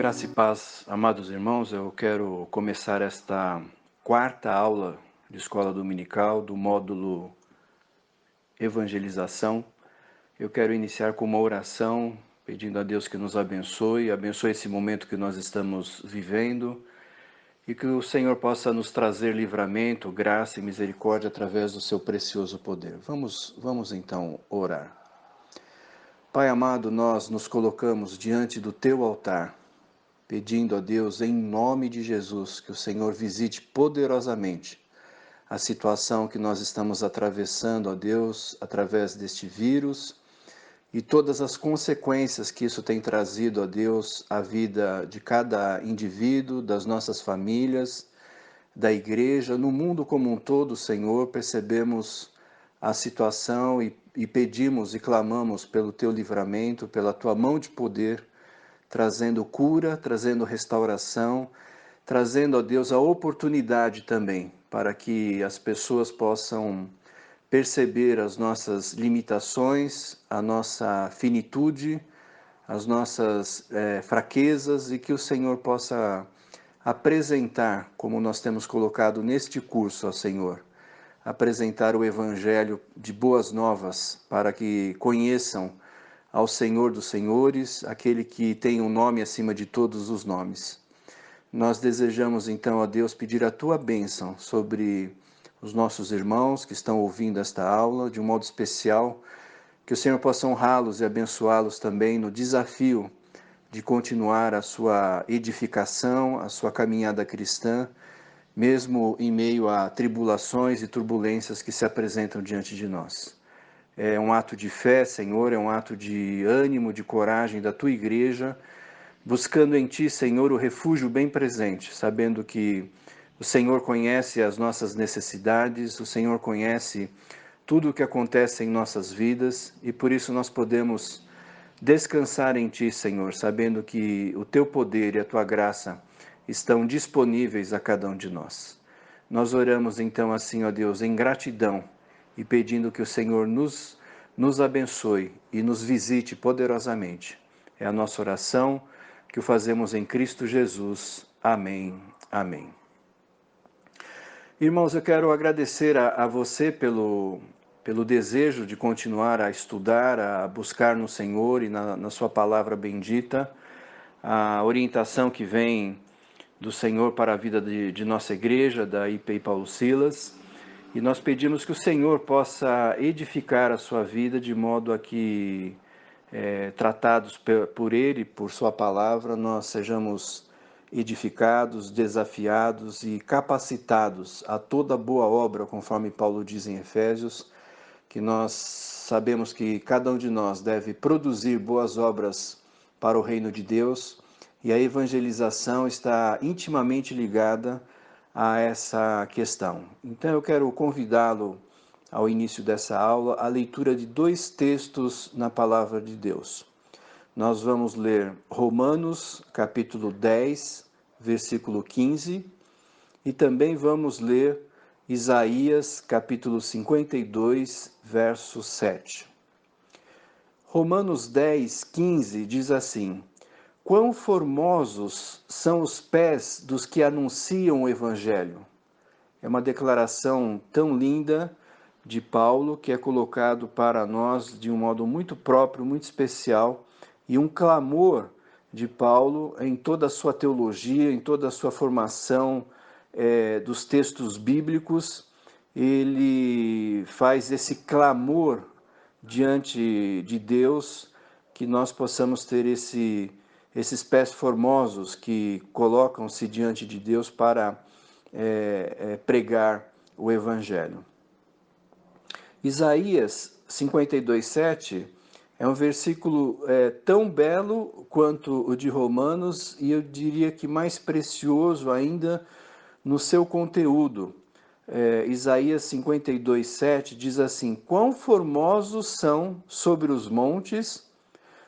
Graça e paz, amados irmãos, eu quero começar esta quarta aula de escola dominical do módulo Evangelização. Eu quero iniciar com uma oração, pedindo a Deus que nos abençoe esse momento que nós estamos vivendo e que o Senhor possa nos trazer livramento, graça e misericórdia através do seu precioso poder. Vamos então orar. Pai amado, nós nos colocamos diante do teu altar, pedindo a Deus, em nome de Jesus, que o Senhor visite poderosamente a situação que nós estamos atravessando, ó Deus, através deste vírus e todas as consequências que isso tem trazido, ó Deus, à vida de cada indivíduo, das nossas famílias, da igreja, no mundo como um todo, Senhor, percebemos a situação e pedimos e clamamos pelo Teu livramento, pela Tua mão de poder, trazendo cura, trazendo restauração, trazendo, ó Deus, a oportunidade também para que as pessoas possam perceber as nossas limitações, a nossa finitude, as nossas fraquezas e que o Senhor possa apresentar, como nós temos colocado neste curso, ó Senhor, apresentar o Evangelho de boas novas para que conheçam ao Senhor dos Senhores, aquele que tem um nome acima de todos os nomes. Nós desejamos então, ó Deus, pedir a Tua bênção sobre os nossos irmãos que estão ouvindo esta aula, de um modo especial, que o Senhor possa honrá-los e abençoá-los também no desafio de continuar a sua edificação, a sua caminhada cristã, mesmo em meio a tribulações e turbulências que se apresentam diante de nós. É um ato de fé, Senhor, é um ato de ânimo, de coragem da Tua igreja, buscando em Ti, Senhor, o refúgio bem presente, sabendo que o Senhor conhece as nossas necessidades, o Senhor conhece tudo o que acontece em nossas vidas e por isso nós podemos descansar em Ti, Senhor, sabendo que o Teu poder e a Tua graça estão disponíveis a cada um de nós. Nós oramos então assim, ó Deus, em gratidão e pedindo que o Senhor nos abençoe e nos visite poderosamente. É a nossa oração que o fazemos em Cristo Jesus. Amém. Amém. Irmãos, eu quero agradecer a você pelo desejo de continuar a estudar, a buscar no Senhor e na sua palavra bendita, a orientação que vem do Senhor para a vida de nossa igreja, da IPI Paulo Silas. E nós pedimos que o Senhor possa edificar a sua vida de modo a que, tratados por Ele, por sua palavra, nós sejamos edificados, desafiados e capacitados a toda boa obra, conforme Paulo diz em Efésios, que nós sabemos que cada um de nós deve produzir boas obras para o reino de Deus, e a evangelização está intimamente ligada a essa questão. Então eu quero convidá-lo ao início dessa aula à leitura de dois textos na palavra de Deus. Nós vamos ler Romanos capítulo 10, versículo 15, e também vamos ler Isaías capítulo 52, verso 7. Romanos 10, 15 diz assim: Quão formosos são os pés dos que anunciam o Evangelho. É uma declaração tão linda de Paulo que é colocado para nós de um modo muito próprio, muito especial, e um clamor de Paulo em toda a sua teologia, em toda a sua formação dos textos bíblicos. Ele faz esse clamor diante de Deus, que nós possamos ter esses pés formosos que colocam-se diante de Deus para pregar o Evangelho. Isaías 52:7 é um versículo tão belo quanto o de Romanos, e eu diria que mais precioso ainda no seu conteúdo. Isaías 52:7 diz assim: Quão formosos são sobre os montes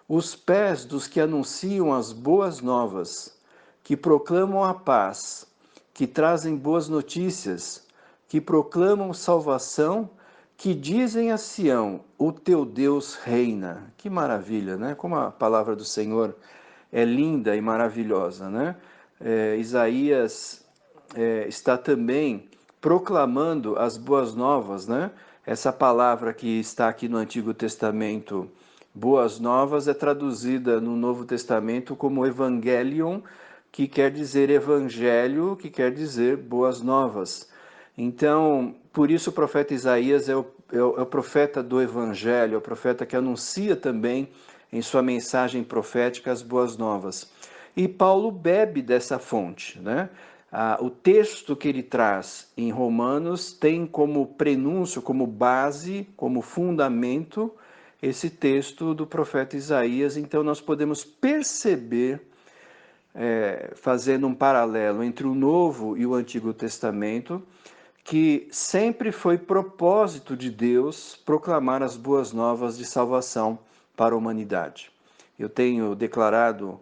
os pés dos que anunciam as boas novas, que proclamam a paz, que trazem boas notícias, que proclamam salvação, que dizem a Sião: o teu Deus reina. Que maravilha, né? Como a palavra do Senhor é linda e maravilhosa, né? Isaías está também proclamando as boas novas, né? Essa palavra que está aqui no Antigo Testamento, boas novas, é traduzida no Novo Testamento como evangelion, que quer dizer evangelho, que quer dizer boas novas. Então, por isso o profeta Isaías é o profeta do evangelho, é o profeta que anuncia também em sua mensagem profética as boas novas. E Paulo bebe dessa fonte, né? O texto que ele traz em Romanos tem como prenúncio, como base, como fundamento, esse texto do profeta Isaías. Então nós podemos perceber, fazendo um paralelo entre o Novo e o Antigo Testamento, que sempre foi propósito de Deus proclamar as boas novas de salvação para a humanidade. Eu tenho declarado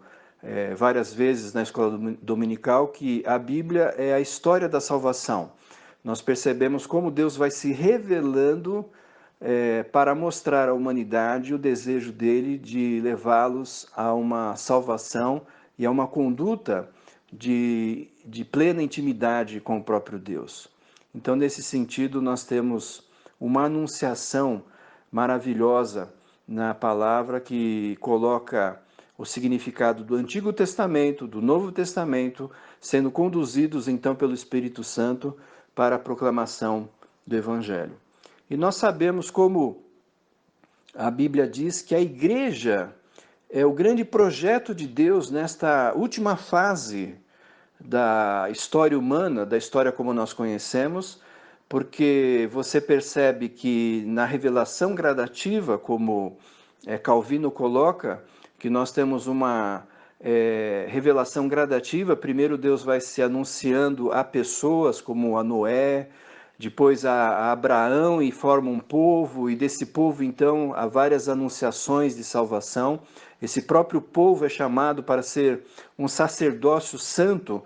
várias vezes na escola dominical que a Bíblia é a história da salvação. Nós percebemos como Deus vai se revelando para mostrar à humanidade o desejo dele de levá-los a uma salvação e a uma conduta de plena intimidade com o próprio Deus. Então, nesse sentido, nós temos uma anunciação maravilhosa na palavra que coloca o significado do Antigo Testamento, do Novo Testamento, sendo conduzidos então pelo Espírito Santo para a proclamação do Evangelho. E nós sabemos como a Bíblia diz que a igreja é o grande projeto de Deus nesta última fase da história humana, da história como nós conhecemos, porque você percebe que na revelação gradativa, como Calvino coloca, que nós temos uma revelação gradativa. Primeiro Deus vai se anunciando a pessoas como a Noé, depois a Abraão, e forma um povo, e desse povo então há várias anunciações de salvação. Esse próprio povo é chamado para ser um sacerdócio santo.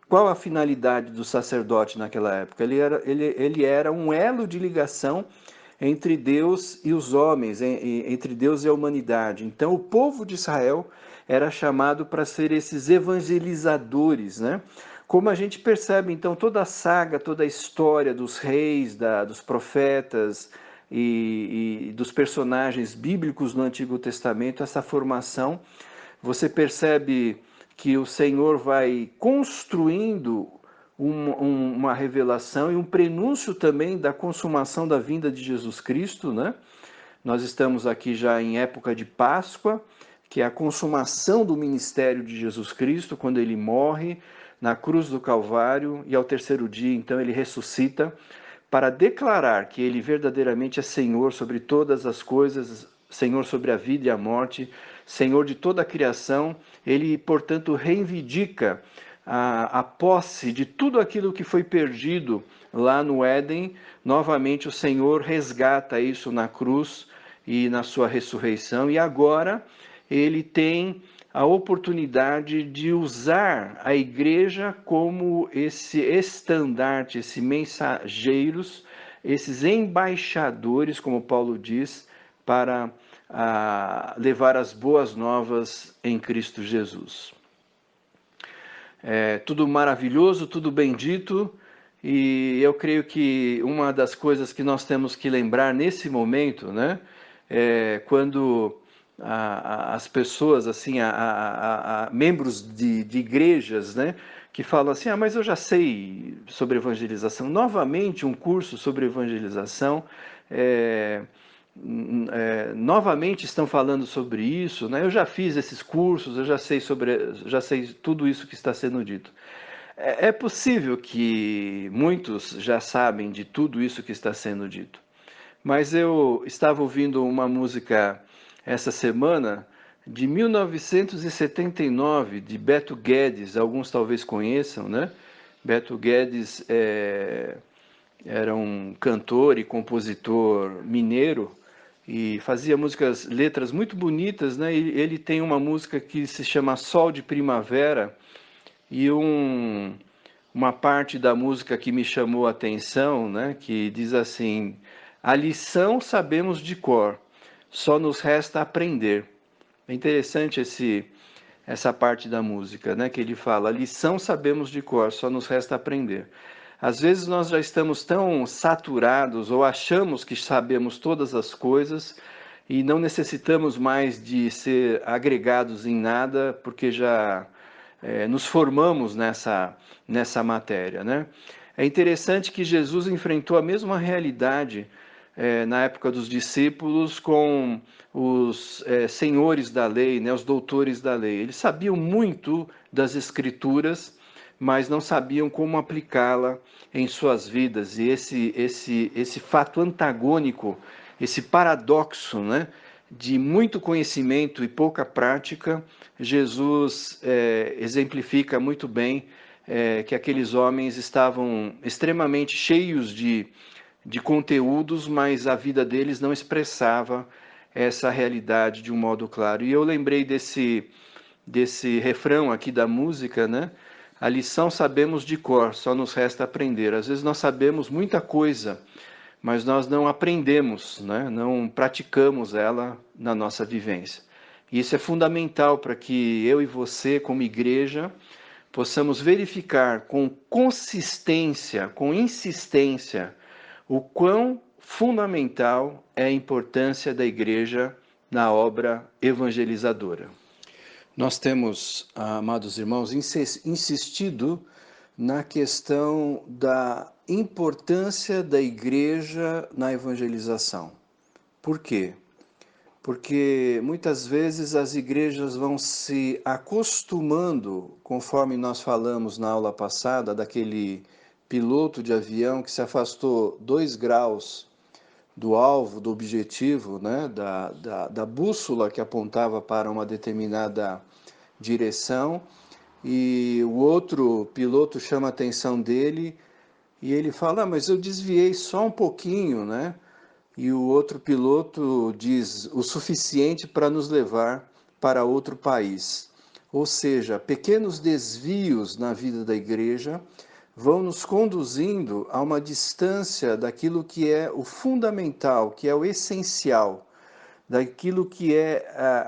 Qual a finalidade do sacerdote naquela época? Ele era um elo de ligação entre Deus e os homens, entre Deus e a humanidade. Então o povo de Israel era chamado para ser esses evangelizadores, né? Como a gente percebe, então, toda a saga, toda a história dos reis, dos profetas e dos personagens bíblicos no Antigo Testamento, essa formação, você percebe que o Senhor vai construindo uma revelação e um prenúncio também da consumação da vinda de Jesus Cristo, né? Nós estamos aqui já em época de Páscoa, que é a consumação do ministério de Jesus Cristo, quando ele morre na cruz do Calvário e ao terceiro dia, então, ele ressuscita para declarar que ele verdadeiramente é Senhor sobre todas as coisas, Senhor sobre a vida e a morte, Senhor de toda a criação. Ele, portanto, reivindica a posse de tudo aquilo que foi perdido lá no Éden. Novamente o Senhor resgata isso na cruz e na sua ressurreição, e agora ele tem a oportunidade de usar a igreja como esse estandarte, esses mensageiros, esses embaixadores, como Paulo diz, para levar as boas novas em Cristo Jesus. Tudo maravilhoso, tudo bendito, e eu creio que uma das coisas que nós temos que lembrar nesse momento, né, quando as pessoas, assim, membros de igrejas, né, que falam assim, mas eu já sei sobre evangelização. Novamente, um curso sobre evangelização, novamente estão falando sobre isso, né? Eu já fiz esses cursos, eu já sei tudo isso que está sendo dito. É possível que muitos já sabem de tudo isso que está sendo dito, mas eu estava ouvindo uma música essa semana de 1979, de Beto Guedes, alguns talvez conheçam, né? Beto Guedes era um cantor e compositor mineiro e fazia letras muito bonitas, né? Ele tem uma música que se chama Sol de Primavera, e uma parte da música que me chamou a atenção, né? Que diz assim: a lição sabemos de cor, só nos resta aprender. É interessante essa parte da música, né? Que ele fala: a lição sabemos de cor, só nos resta aprender. Às vezes nós já estamos tão saturados ou achamos que sabemos todas as coisas e não necessitamos mais de ser agregados em nada, porque já nos formamos nessa matéria, né? É interessante que Jesus enfrentou a mesma realidade na época dos discípulos com os senhores da lei, né, os doutores da lei. Eles sabiam muito das Escrituras, mas não sabiam como aplicá-la em suas vidas. E esse fato antagônico, esse paradoxo, né, de muito conhecimento e pouca prática, Jesus exemplifica muito bem que aqueles homens estavam extremamente cheios de conteúdos, mas a vida deles não expressava essa realidade de um modo claro. E eu lembrei desse refrão aqui da música, né? A lição sabemos de cor, só nos resta aprender. Às vezes nós sabemos muita coisa, mas nós não aprendemos, né? Não praticamos ela na nossa vivência. E isso é fundamental para que eu e você, como igreja, possamos verificar com consistência, com insistência, o quão fundamental é a importância da igreja na obra evangelizadora. Nós temos, amados irmãos, insistido na questão da importância da igreja na evangelização. Por quê? Porque muitas vezes as igrejas vão se acostumando, conforme nós falamos na aula passada, daquele piloto de avião que se afastou 2 graus do alvo, do objetivo, né, da bússola que apontava para uma determinada direção, e o outro piloto chama a atenção dele e ele fala: mas eu desviei só um pouquinho, né? E o outro piloto diz: o suficiente para nos levar para outro país. Ou seja, pequenos desvios na vida da igreja vão nos conduzindo a uma distância daquilo que é o fundamental, que é o essencial, daquilo que é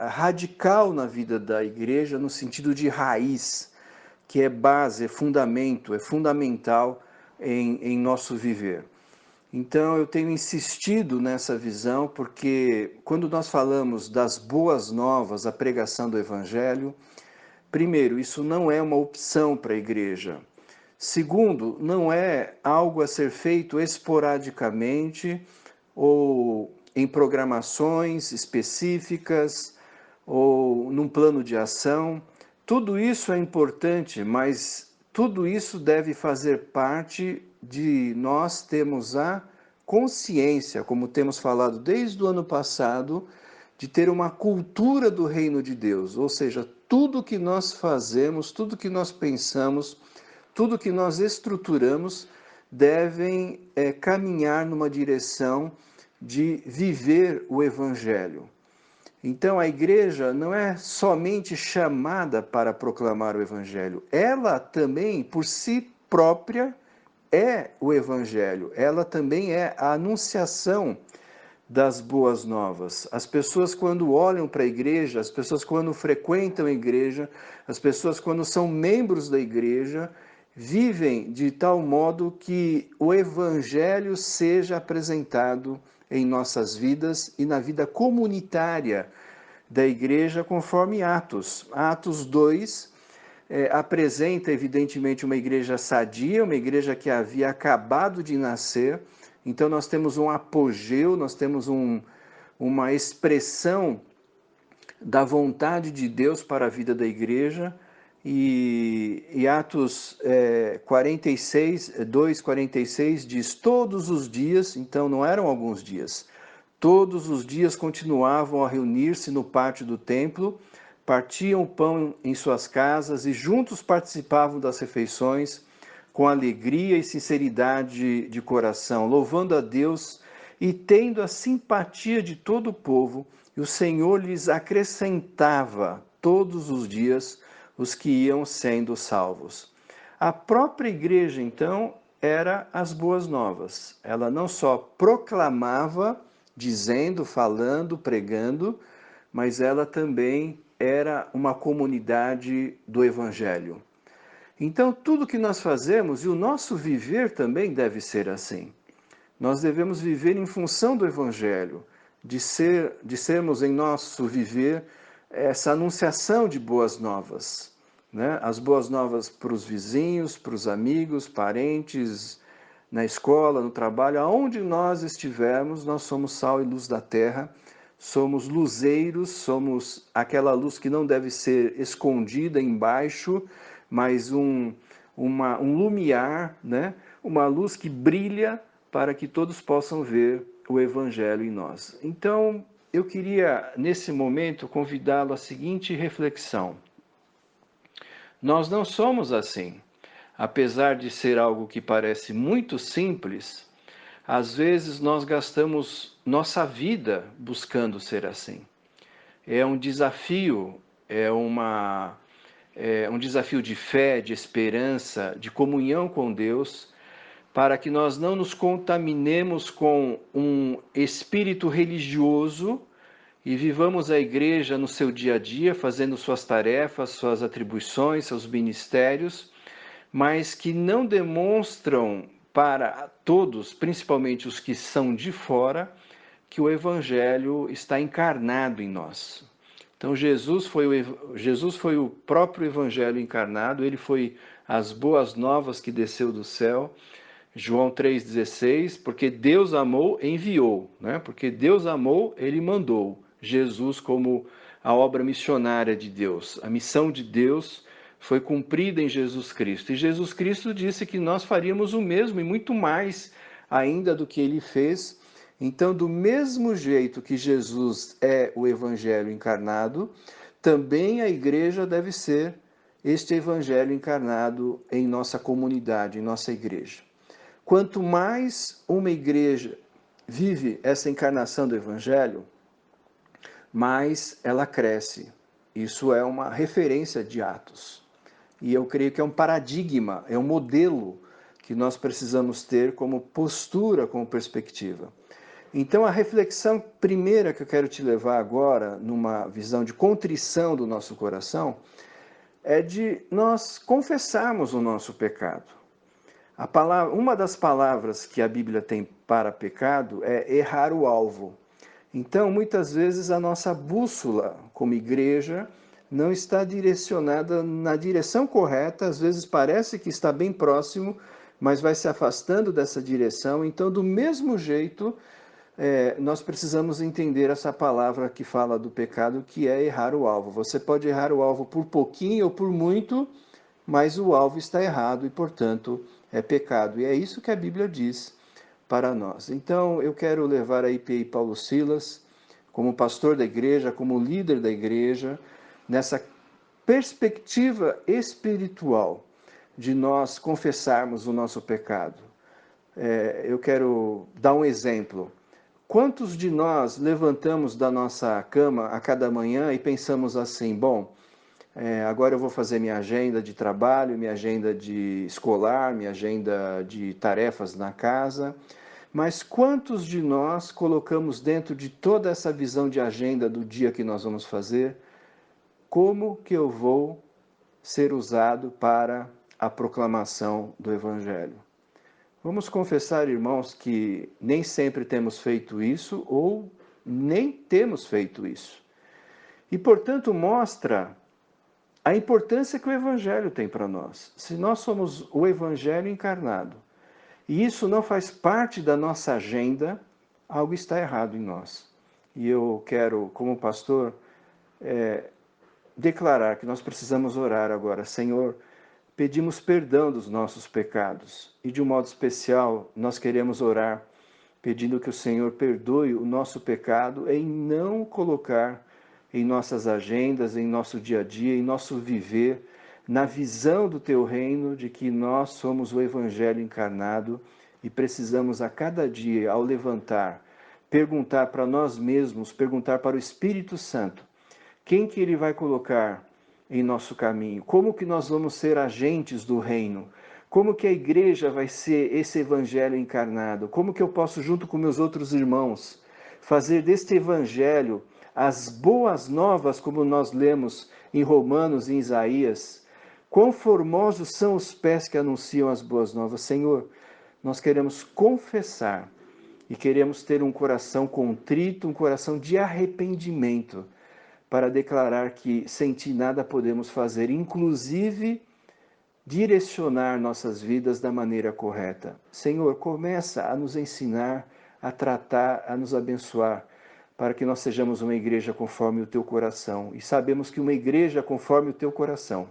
radical na vida da igreja, no sentido de raiz, que é base, é fundamento, é fundamental em nosso viver. Então, eu tenho insistido nessa visão, porque quando nós falamos das boas novas, a pregação do Evangelho, primeiro, isso não é uma opção para a igreja. Segundo, não é algo a ser feito esporadicamente ou em programações específicas ou num plano de ação. Tudo isso é importante, mas tudo isso deve fazer parte de nós termos a consciência, como temos falado desde o ano passado, de ter uma cultura do reino de Deus, ou seja, tudo que nós fazemos, tudo que nós pensamos, tudo que nós estruturamos devem caminhar numa direção de viver o Evangelho. Então a igreja não é somente chamada para proclamar o Evangelho, ela também, por si própria, é o Evangelho, ela também é a anunciação das boas novas. As pessoas quando olham para a igreja, as pessoas quando frequentam a igreja, as pessoas quando são membros da igreja, vivem de tal modo que o Evangelho seja apresentado em nossas vidas e na vida comunitária da igreja, conforme Atos. Atos 2 apresenta, evidentemente, uma igreja sadia, uma igreja que havia acabado de nascer. Então, nós temos um apogeu, nós temos uma expressão da vontade de Deus para a vida da igreja. E Atos 46, 2:46 diz: todos os dias, então não eram alguns dias, todos os dias continuavam a reunir-se no pátio do templo, partiam o pão em suas casas e juntos participavam das refeições com alegria e sinceridade de coração, louvando a Deus e tendo a simpatia de todo o povo, e o Senhor lhes acrescentava todos os dias os que iam sendo salvos. A própria igreja, então, era as boas novas. Ela não só proclamava, dizendo, falando, pregando, mas ela também era uma comunidade do Evangelho. Então, tudo que nós fazemos e o nosso viver também deve ser assim. Nós devemos viver em função do Evangelho, de sermos em nosso viver essa anunciação de boas novas, né? As boas novas para os vizinhos, para os amigos, parentes, na escola, no trabalho, aonde nós estivermos, nós somos sal e luz da terra, somos luzeiros, somos aquela luz que não deve ser escondida embaixo, mas um lumiar, né? Uma luz que brilha para que todos possam ver o Evangelho em nós. Então, eu queria, nesse momento, convidá-lo à seguinte reflexão. Nós não somos assim. Apesar de ser algo que parece muito simples, às vezes nós gastamos nossa vida buscando ser assim. É um desafio, é um desafio de fé, de esperança, de comunhão com Deus, para que nós não nos contaminemos com um espírito religioso e vivamos a igreja no seu dia a dia, fazendo suas tarefas, suas atribuições, seus ministérios, mas que não demonstram para todos, principalmente os que são de fora, que o Evangelho está encarnado em nós. Então, Jesus foi o próprio Evangelho encarnado, ele foi as boas novas que desceu do céu. João 3,16, porque Deus amou, enviou, né? Porque Deus amou, ele mandou Jesus como a obra missionária de Deus. A missão de Deus foi cumprida em Jesus Cristo. E Jesus Cristo disse que nós faríamos o mesmo e muito mais ainda do que ele fez. Então, do mesmo jeito que Jesus é o Evangelho encarnado, também a igreja deve ser este Evangelho encarnado em nossa comunidade, em nossa igreja. Quanto mais uma igreja vive essa encarnação do Evangelho, mais ela cresce. Isso é uma referência de Atos. E eu creio que é um paradigma, é um modelo que nós precisamos ter como postura, como perspectiva. Então, a reflexão primeira que eu quero te levar agora, numa visão de contrição do nosso coração, é de nós confessarmos o nosso pecado. Uma das palavras que a Bíblia tem para pecado é errar o alvo. Então, muitas vezes, a nossa bússola como igreja não está direcionada na direção correta, às vezes parece que está bem próximo, mas vai se afastando dessa direção. Então, do mesmo jeito, nós precisamos entender essa palavra que fala do pecado, que é errar o alvo. Você pode errar o alvo por pouquinho ou por muito, mas o alvo está errado e, portanto, é pecado. E é isso que a Bíblia diz para nós. Então, eu quero levar a IPI Paulo Silas, como pastor da igreja, como líder da igreja, nessa perspectiva espiritual de nós confessarmos o nosso pecado. Eu quero dar um exemplo. Quantos de nós levantamos da nossa cama a cada manhã e pensamos assim, bom, agora eu vou fazer minha agenda de trabalho, minha agenda de escolar, minha agenda de tarefas na casa. Mas quantos de nós colocamos dentro de toda essa visão de agenda do dia que nós vamos fazer, como que eu vou ser usado para a proclamação do Evangelho? Vamos confessar, irmãos, que nem sempre temos feito isso ou nem temos feito isso. E, portanto, mostra a importância que o Evangelho tem para nós. Se nós somos o Evangelho encarnado, e isso não faz parte da nossa agenda, algo está errado em nós. E eu quero, como pastor, declarar que nós precisamos orar agora. Senhor, pedimos perdão dos nossos pecados. E de um modo especial, nós queremos orar pedindo que o Senhor perdoe o nosso pecado em não colocar em nossas agendas, em nosso dia a dia, em nosso viver, na visão do Teu reino, de que nós somos o Evangelho encarnado e precisamos a cada dia, ao levantar, perguntar para nós mesmos, perguntar para o Espírito Santo, quem que Ele vai colocar em nosso caminho? Como que nós vamos ser agentes do reino? Como que a igreja vai ser esse Evangelho encarnado? Como que eu posso, junto com meus outros irmãos, fazer deste Evangelho as boas novas, como nós lemos em Romanos e em Isaías. Quão formosos são os pés que anunciam as boas novas. Senhor, nós queremos confessar e queremos ter um coração contrito, um coração de arrependimento, para declarar que sem Ti nada podemos fazer, inclusive direcionar nossas vidas da maneira correta. Senhor, começa a nos ensinar, a tratar, a nos abençoar, para que nós sejamos uma igreja conforme o Teu coração. E sabemos que uma igreja conforme o Teu coração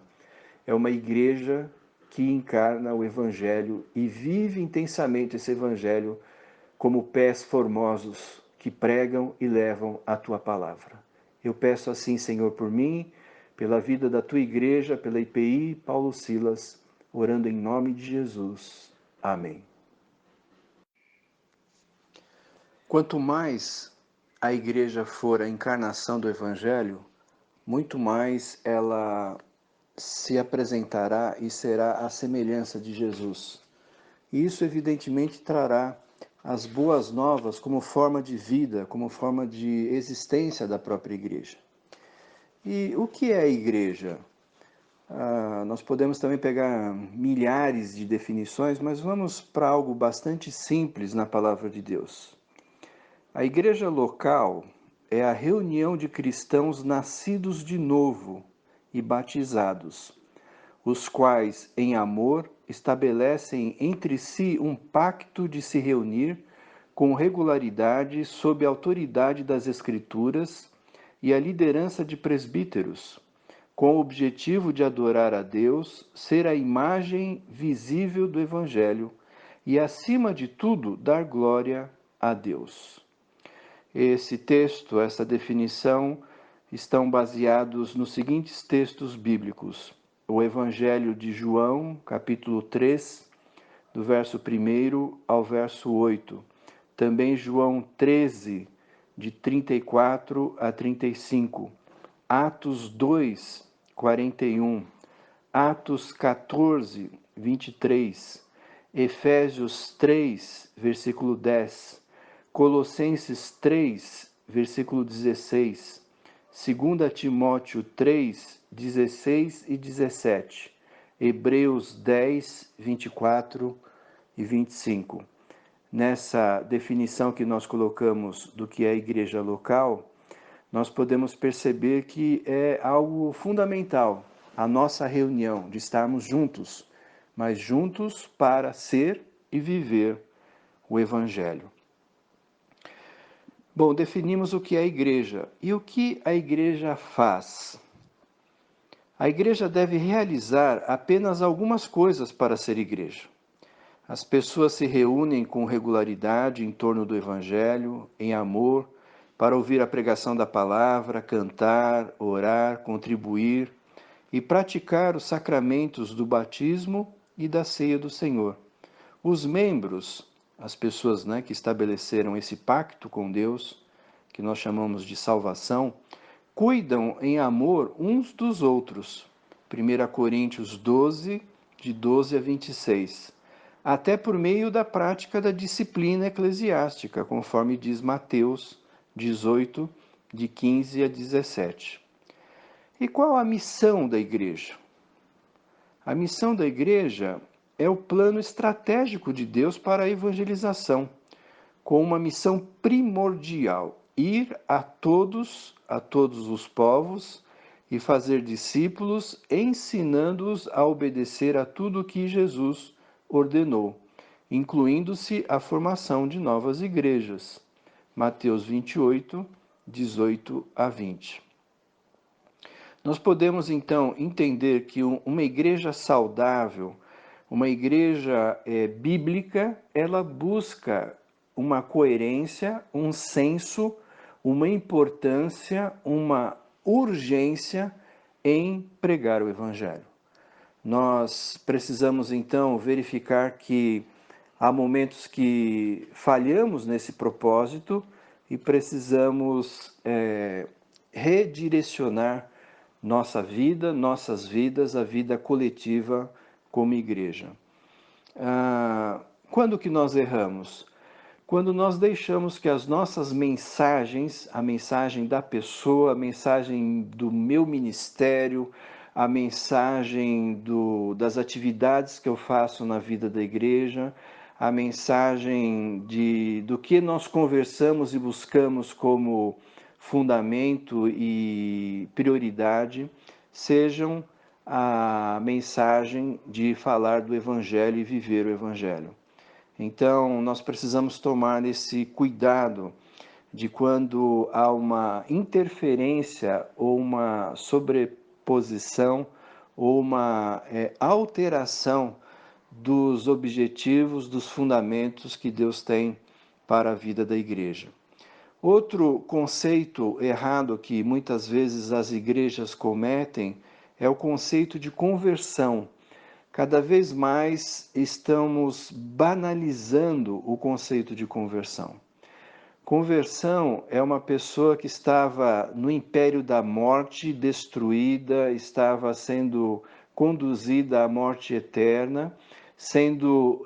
é uma igreja que encarna o Evangelho e vive intensamente esse Evangelho como pés formosos que pregam e levam a Tua palavra. Eu peço assim, Senhor, por mim, pela vida da Tua igreja, pela IPI Paulo Silas, orando em nome de Jesus. Amém. Quanto mais a igreja for a encarnação do Evangelho, muito mais ela se apresentará e será a semelhança de Jesus. E isso evidentemente trará as boas novas como forma de vida, como forma de existência da própria igreja. E o que é a igreja? Nós podemos também pegar milhares de definições, mas vamos para algo bastante simples na palavra de Deus. A igreja local é a reunião de cristãos nascidos de novo e batizados, os quais, em amor, estabelecem entre si um pacto de se reunir com regularidade sob a autoridade das Escrituras e a liderança de presbíteros, com o objetivo de adorar a Deus, ser a imagem visível do Evangelho e, acima de tudo, dar glória a Deus. Esse texto, essa definição, estão baseados nos seguintes textos bíblicos: o Evangelho de João, capítulo 3, do verso 1 ao verso 8. Também João 13, de 34 a 35. Atos 2, 41. Atos 14, 23. Efésios 3, versículo 10. Colossenses 3, versículo 16. 2 Timóteo 3, 16 e 17. Hebreus 10, 24 e 25. Nessa definição que nós colocamos do que é a igreja local, nós podemos perceber que é algo fundamental a nossa reunião, de estarmos juntos, mas juntos para ser e viver o Evangelho. Bom, definimos o que é a igreja. E o que a igreja faz? A igreja deve realizar apenas algumas coisas para ser igreja. As pessoas se reúnem com regularidade em torno do Evangelho, em amor, para ouvir a pregação da palavra, cantar, orar, contribuir e praticar os sacramentos do batismo e da ceia do Senhor. Os membros, as pessoas que estabeleceram esse pacto com Deus, que nós chamamos de salvação, cuidam em amor uns dos outros. 1 Coríntios 12, de 12 a 26. Até por meio da prática da disciplina eclesiástica, conforme diz Mateus 18, de 15 a 17. E qual a missão da igreja? A missão da igreja é o plano estratégico de Deus para a evangelização, com uma missão primordial: ir a todos os povos e fazer discípulos, ensinando-os a obedecer a tudo o que Jesus ordenou, incluindo-se a formação de novas igrejas. Mateus 28, 18 a 20. Nós podemos, então, entender que uma igreja saudável, uma igreja bíblica, ela busca uma coerência, um senso, uma importância, uma urgência em pregar o Evangelho. Nós precisamos, então, verificar que há momentos que falhamos nesse propósito e precisamos redirecionar nossa vida, nossas vidas, a vida coletiva como igreja. Quando que nós erramos? quando nós deixamos que as nossas mensagens, a mensagem da pessoa, a mensagem do meu ministério, a mensagem das atividades que eu faço na vida da igreja, a mensagem do que nós conversamos e buscamos como fundamento e prioridade, sejam a mensagem de falar do Evangelho e viver o Evangelho. Então, nós precisamos tomar esse cuidado de quando há uma interferência ou uma sobreposição ou uma alteração dos objetivos, dos fundamentos que Deus tem para a vida da igreja. Outro conceito errado que muitas vezes as igrejas cometem é o conceito de conversão. Cada vez mais estamos banalizando o conceito de conversão. Conversão é uma pessoa que estava no império da morte, destruída, estava sendo conduzida à morte eterna, sendo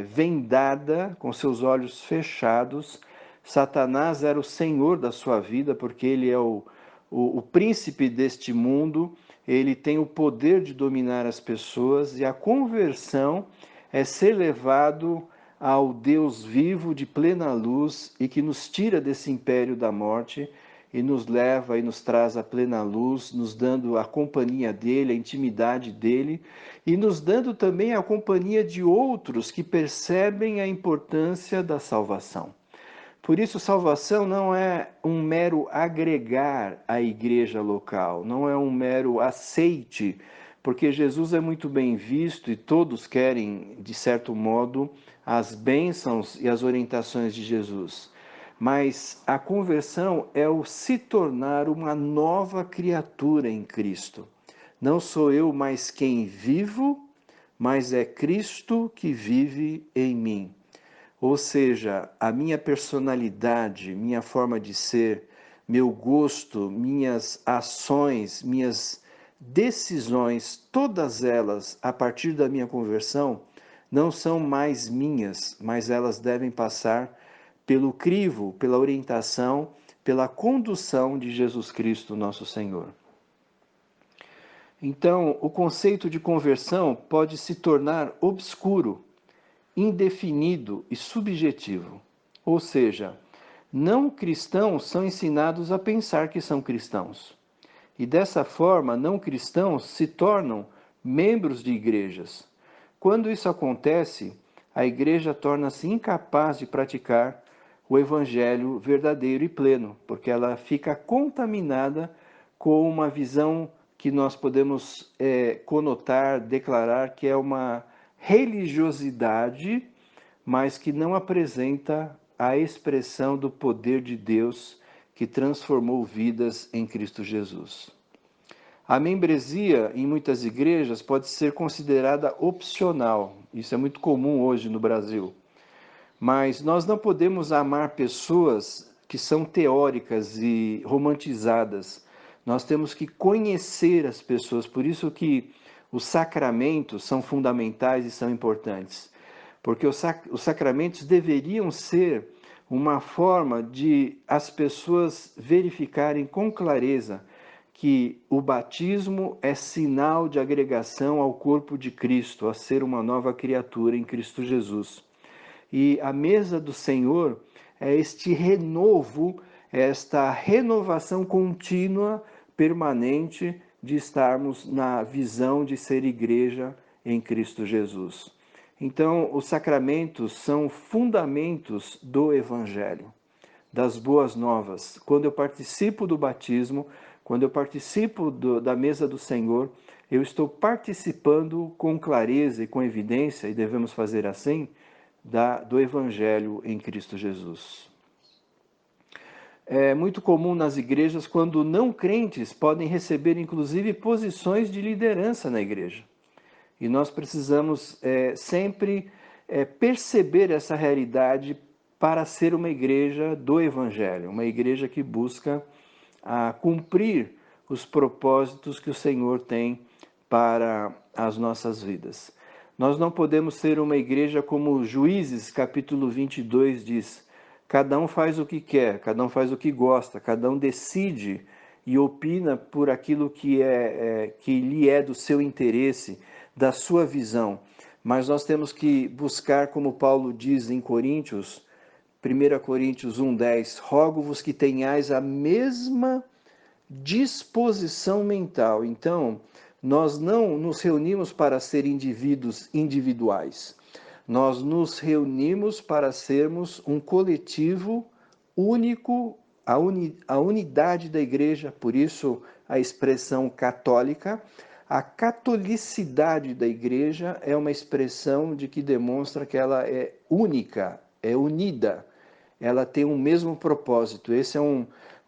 vendada com seus olhos fechados. Satanás era o senhor da sua vida, porque ele é o príncipe deste mundo, ele tem o poder de dominar as pessoas, e a conversão é ser levado ao Deus vivo de plena luz e que nos tira desse império da morte e nos leva e nos traz a plena luz, nos dando a companhia dele, a intimidade dele e nos dando também a companhia de outros que percebem a importância da salvação. Por isso, salvação não é um mero agregar à igreja local, não é um mero aceite, porque Jesus é muito bem visto e todos querem, de certo modo, as bênçãos e as orientações de Jesus. Mas a conversão é o se tornar uma nova criatura em Cristo. Não sou eu mais quem vivo, mas é Cristo que vive em mim. Ou seja, a minha personalidade, minha forma de ser, meu gosto, minhas ações, minhas decisões, todas elas, a partir da minha conversão, não são mais minhas, mas elas devem passar pelo crivo, pela orientação, pela condução de Jesus Cristo, nosso Senhor. Então, o conceito de conversão pode se tornar obscuro, indefinido e subjetivo. Ou seja, não cristãos são ensinados a pensar que são cristãos. E dessa forma, não cristãos se tornam membros de igrejas. Quando isso acontece, a igreja torna-se incapaz de praticar o evangelho verdadeiro e pleno, porque ela fica contaminada com uma visão que nós podemos conotar, declarar que é uma religiosidade, mas que não apresenta a expressão do poder de Deus que transformou vidas em Cristo Jesus. A membresia em muitas igrejas pode ser considerada opcional. Isso é muito comum hoje no Brasil. Mas nós não podemos amar pessoas que são teóricas e romantizadas. Nós temos que conhecer as pessoas, por isso que os sacramentos são fundamentais e são importantes. Porque os sacramentos deveriam ser uma forma de as pessoas verificarem com clareza que o batismo é sinal de agregação ao corpo de Cristo, a ser uma nova criatura em Cristo Jesus. E a mesa do Senhor é este renovo, esta renovação contínua, permanente, de estarmos na visão de ser igreja em Cristo Jesus. Então, os sacramentos são fundamentos do Evangelho, das boas novas. Quando eu participo do batismo, quando eu participo da mesa do Senhor, eu estou participando com clareza e com evidência, e devemos fazer assim, do Evangelho em Cristo Jesus. É muito comum nas igrejas quando não crentes podem receber inclusive posições de liderança na igreja. E nós precisamos sempre perceber essa realidade para ser uma igreja do Evangelho, uma igreja que busca cumprir os propósitos que o Senhor tem para as nossas vidas. Nós não podemos ser uma igreja como Juízes, capítulo 22 diz. Cada um faz o que quer, cada um faz o que gosta, cada um decide e opina por aquilo que lhe é do seu interesse, da sua visão. Mas nós temos que buscar, como Paulo diz em Coríntios, 1 Coríntios 1,10, rogo-vos que tenhais a mesma disposição mental. Então, nós não nos reunimos para ser indivíduos individuais. Nós nos reunimos para sermos um coletivo único, a unidade da igreja, por isso a expressão católica. A catolicidade da igreja é uma expressão de que demonstra que ela é única, é unida, ela tem um mesmo propósito. Esse é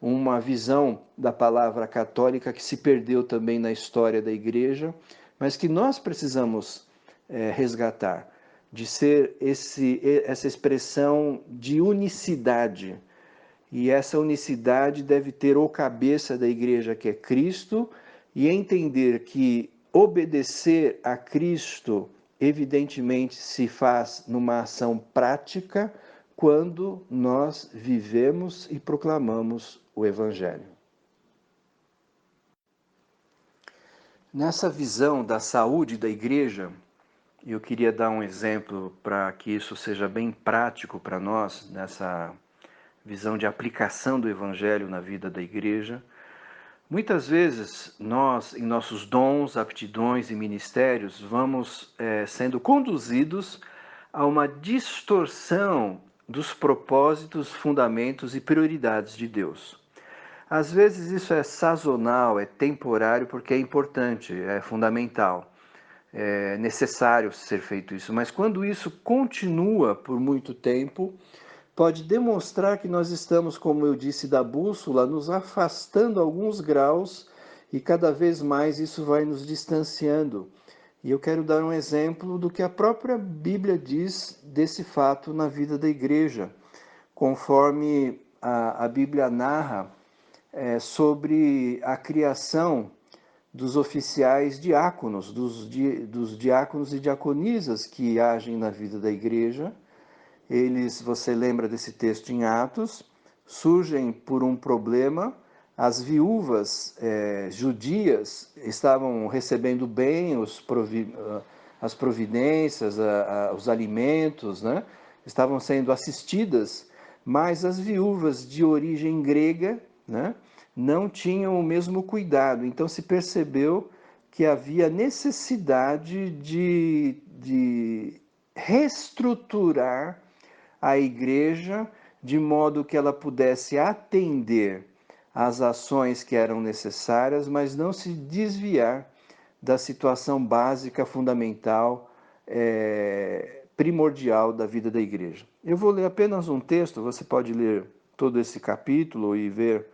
uma visão da palavra católica que se perdeu também na história da igreja, mas que nós precisamos resgatar, de ser essa expressão de unicidade. E essa unicidade deve ter o cabeça da igreja, que é Cristo, e entender que obedecer a Cristo, evidentemente, se faz numa ação prática, quando nós vivemos e proclamamos o Evangelho. Nessa visão da saúde da igreja, eu queria dar um exemplo para que isso seja bem prático para nós, nessa visão de aplicação do Evangelho na vida da igreja. Muitas vezes nós, em nossos dons, aptidões e ministérios, vamos sendo conduzidos a uma distorção dos propósitos, fundamentos e prioridades de Deus. Às vezes isso é sazonal, é temporário, porque é importante, é fundamental, é necessário ser feito isso. Mas quando isso continua por muito tempo, pode demonstrar que nós estamos, como eu disse, da bússola, nos afastando alguns graus e cada vez mais isso vai nos distanciando. E eu quero dar um exemplo do que a própria Bíblia diz desse fato na vida da igreja, conforme a Bíblia narra sobre a criação dos oficiais diáconos, dos diáconos e diaconisas que agem na vida da igreja. Eles, você lembra desse texto em Atos, surgem por um problema. As viúvas judias estavam recebendo bem as providências, os alimentos, né? Estavam sendo assistidas, mas as viúvas de origem grega, né, não tinham o mesmo cuidado. Então se percebeu que havia necessidade de reestruturar a igreja de modo que ela pudesse atender às ações que eram necessárias, mas não se desviar da situação básica, fundamental, primordial da vida da igreja. Eu vou ler apenas um texto, você pode ler todo esse capítulo e ver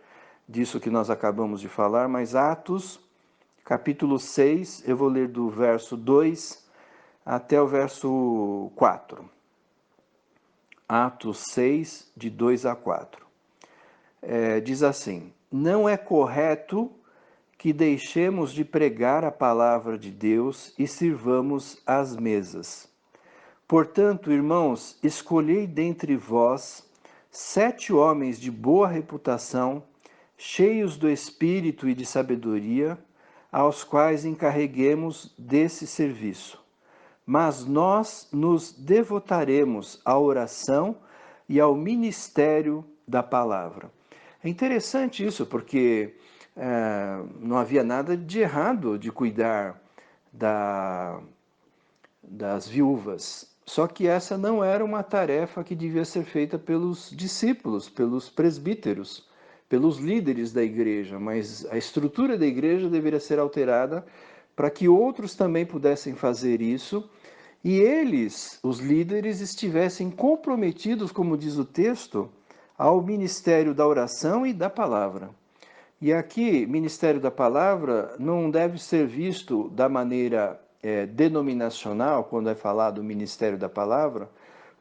disso que nós acabamos de falar, mas Atos, capítulo 6, eu vou ler do verso 2 até o verso 4. Atos 6, de 2 a 4. Diz assim: não é correto que deixemos de pregar a palavra de Deus e sirvamos às mesas. Portanto, irmãos, escolhei dentre vós 7 homens de boa reputação, cheios do Espírito e de sabedoria, aos quais encarreguemos desse serviço. Mas nós nos devotaremos à oração e ao ministério da palavra. É interessante isso, porque não havia nada de errado de cuidar das viúvas. Só que essa não era uma tarefa que devia ser feita pelos discípulos, pelos presbíteros, pelos líderes da igreja, mas a estrutura da igreja deveria ser alterada para que outros também pudessem fazer isso e eles, os líderes, estivessem comprometidos, como diz o texto, ao ministério da oração e da palavra. E aqui, ministério da palavra não deve ser visto da maneira denominacional, quando é falado o ministério da palavra,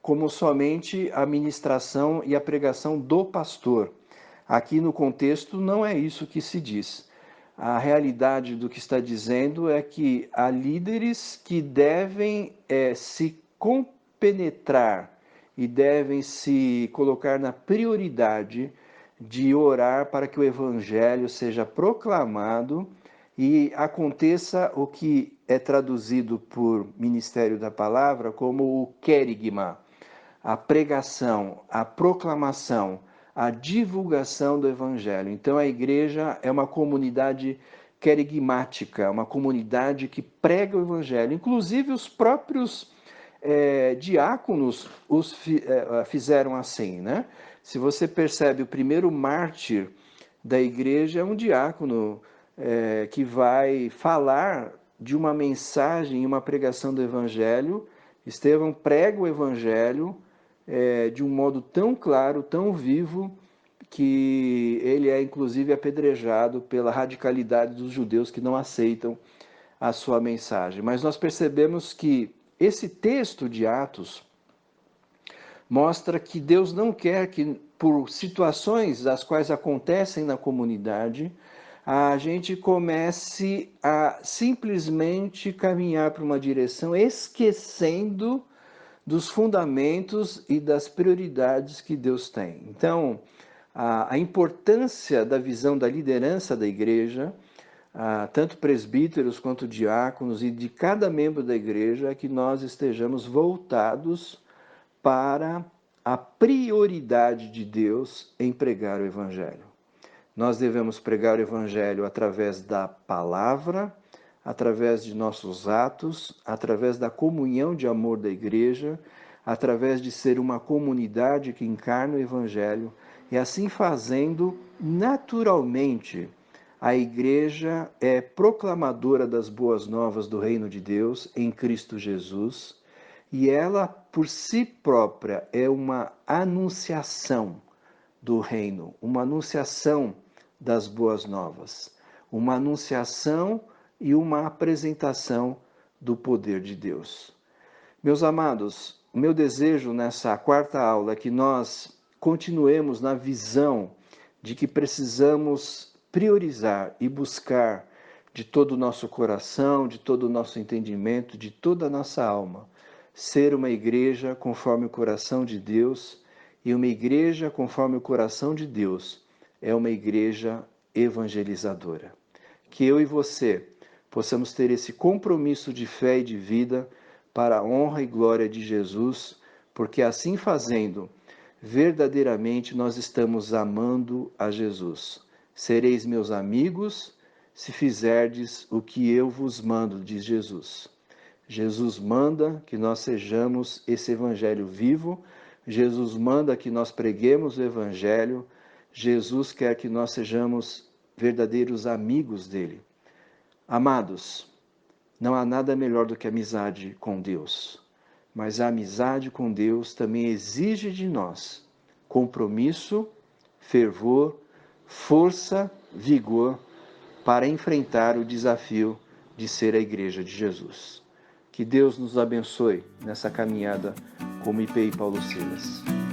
como somente a ministração e a pregação do pastor. Aqui no contexto não é isso que se diz. a realidade do que está dizendo é que há líderes que devem se compenetrar e devem se colocar na prioridade de orar para que o evangelho seja proclamado e aconteça o que é traduzido por Ministério da Palavra como o querigma, a pregação, a proclamação, a divulgação do Evangelho. Então a igreja é uma comunidade querigmática, uma comunidade que prega o Evangelho. Inclusive os próprios diáconos fizeram assim, né? Se você percebe, o primeiro mártir da igreja é um diácono que vai falar de uma mensagem, uma pregação do Evangelho. Estevão prega o Evangelho de um modo tão claro, tão vivo, que ele é inclusive apedrejado pela radicalidade dos judeus que não aceitam a sua mensagem. Mas nós percebemos que esse texto de Atos mostra que Deus não quer que, por situações as quais acontecem na comunidade, a gente comece a simplesmente caminhar para uma direção esquecendo dos fundamentos e das prioridades que Deus tem. Então, a importância da visão da liderança da igreja, tanto presbíteros quanto diáconos e de cada membro da igreja, é que nós estejamos voltados para a prioridade de Deus em pregar o Evangelho. Nós devemos pregar o Evangelho através da palavra, através de nossos atos, através da comunhão de amor da igreja, através de ser uma comunidade que encarna o Evangelho, e assim fazendo, naturalmente, a igreja é proclamadora das boas novas do reino de Deus em Cristo Jesus, e ela, por si própria, é uma anunciação do reino, uma anunciação das boas novas, uma anunciação e uma apresentação do poder de Deus. Meus amados, o meu desejo nessa quarta aula é que nós continuemos na visão de que precisamos priorizar e buscar de todo o nosso coração, de todo o nosso entendimento, de toda a nossa alma, ser uma igreja conforme o coração de Deus, e uma igreja conforme o coração de Deus é uma igreja evangelizadora. Que eu e você possamos ter esse compromisso de fé e de vida para a honra e glória de Jesus, porque assim fazendo, verdadeiramente nós estamos amando a Jesus. Sereis meus amigos se fizerdes o que eu vos mando, diz Jesus. Jesus manda que nós sejamos esse evangelho vivo, Jesus manda que nós preguemos o evangelho, Jesus quer que nós sejamos verdadeiros amigos dele. Amados, não há nada melhor do que a amizade com Deus, mas a amizade com Deus também exige de nós compromisso, fervor, força, vigor para enfrentar o desafio de ser a igreja de Jesus. Que Deus nos abençoe nessa caminhada como IPI Paulo Silas.